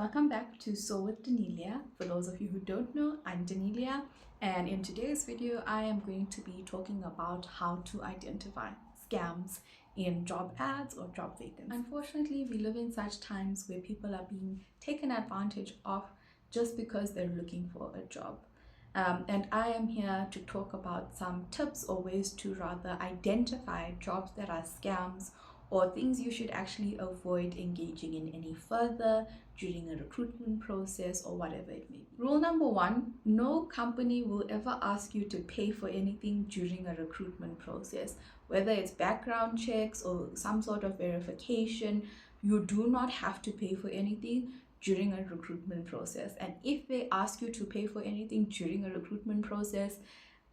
Welcome back to Sew with Danelia. For those of you who don't know, I'm Danelia, and in today's video, I am going to be talking about how to identify scams in job ads or job vacancies. Unfortunately, we live in such times where people are being taken advantage of just because they're looking for a job. And I am here to talk about some tips or ways to rather identify jobs that are scams or things you should actually avoid engaging in any further during a recruitment process or whatever it may be. Rule number one, no company will ever ask you to pay for anything during a recruitment process. Whether it's background checks or some sort of verification, you do not have to pay for anything during a recruitment process. And if they ask you to pay for anything during a recruitment process,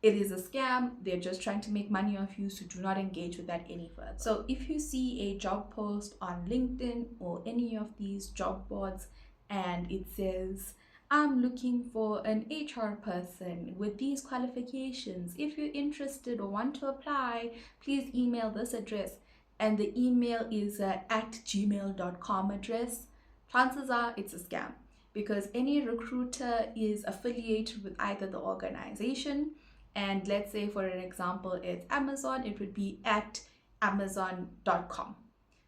it is a scam. They're just trying to make money off you, so do not engage with that any further. So if you see a job post on LinkedIn or any of these job boards and it says, I'm looking for an HR person with these qualifications. If you're interested or want to apply, please email this address. And the email is at gmail.com address. Chances are it's a scam because any recruiter is affiliated with either the organization, and let's say for an example it's Amazon, it would be at amazon.com.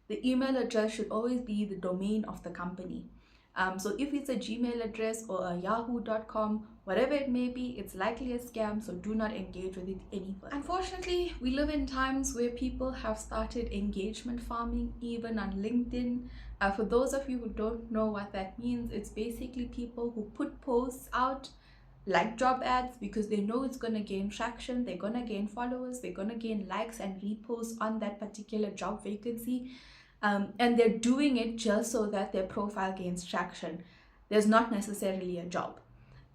The email address should always be the domain of the company. So if it's a Gmail address or a yahoo.com, whatever it may be, it's likely a scam, so do not engage with it any further. Unfortunately, we live in times where people have started engagement farming, even on LinkedIn. For those of you who don't know what that means, it's basically people who put posts out like job ads because they know it's going to gain traction, they're going to gain followers, they're going to gain likes and reposts on that particular job vacancy. And they're doing it just so that their profile gains traction. There's not necessarily a job.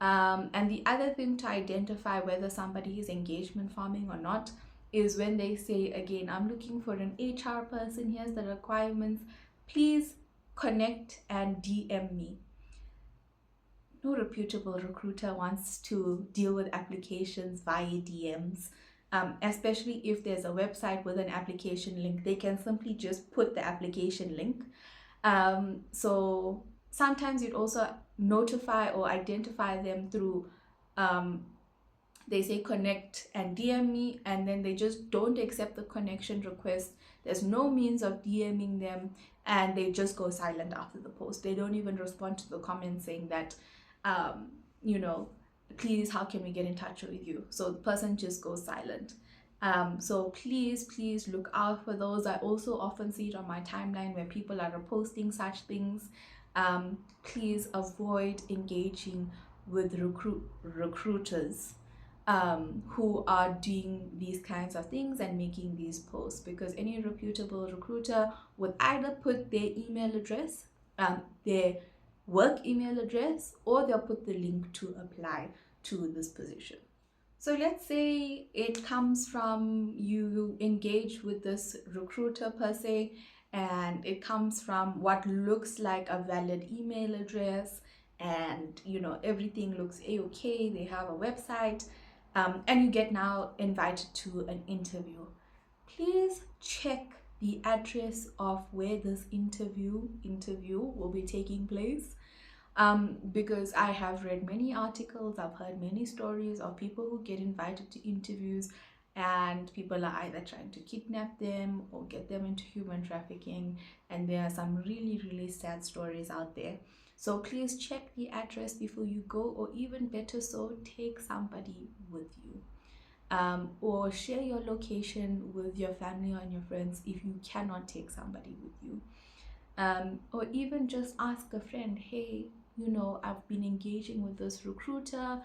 And the other thing to identify whether somebody is engagement farming or not is when they say, again, I'm looking for an HR person, here's the requirements, please connect and DM me. No reputable recruiter wants to deal with applications via DMs. Especially if there's a website with an application link, they can simply just put the application link. So sometimes you'd also notify or identify them through, they say connect and DM me, and then they just don't accept the connection request. There's no means of DMing them, and they just go silent after the post. They don't even respond to the comment saying that, please, how can we get in touch with you? So the person just goes silent. So please look out for those. I also often see it on my timeline where people are reposting such things. Please avoid engaging with recruiters who are doing these kinds of things and making these posts, because any reputable recruiter would either put their email address, their work email address, or they'll put the link to apply to this position. So let's say it comes from, you engage with this recruiter per se, and it comes from what looks like a valid email address, and everything looks a-okay, they have a website, and you get now invited to an interview. Please check the address of where this interview will be taking place, because I have read many articles, I've heard many stories of people who get invited to interviews and people are either trying to kidnap them or get them into human trafficking, and there are some really sad stories out there. So please check the address before you go, or even better so, take somebody with you. Or share your location with your family and your friends if you cannot take somebody with you. Or even just ask a friend, hey, I've been engaging with this recruiter.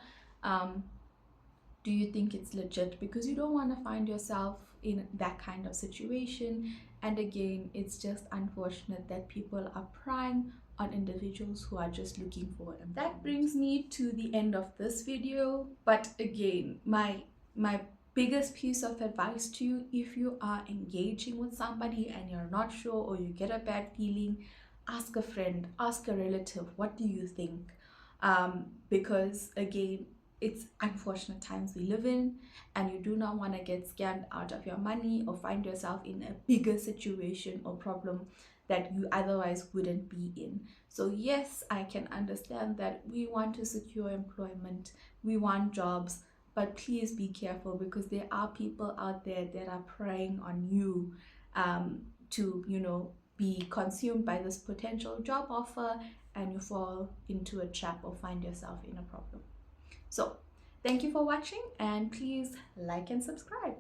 Do you think it's legit? Because you don't want to find yourself in that kind of situation. And again, it's just unfortunate that people are prying on individuals who are just looking for them. That brings me to the end of this video. But again, my biggest piece of advice to you, if you are engaging with somebody and you're not sure, or you get a bad feeling, ask a friend, ask a relative, what do you think? Because again, it's unfortunate times we live in, and you do not want to get scammed out of your money or find yourself in a bigger situation or problem that you otherwise wouldn't be in. So yes, I can understand that we want to secure employment, we want jobs, but please be careful, because there are people out there that are preying on you, to, you know, be consumed by this potential job offer, and you fall into a trap or find yourself in a problem. So thank you for watching, and please like and subscribe.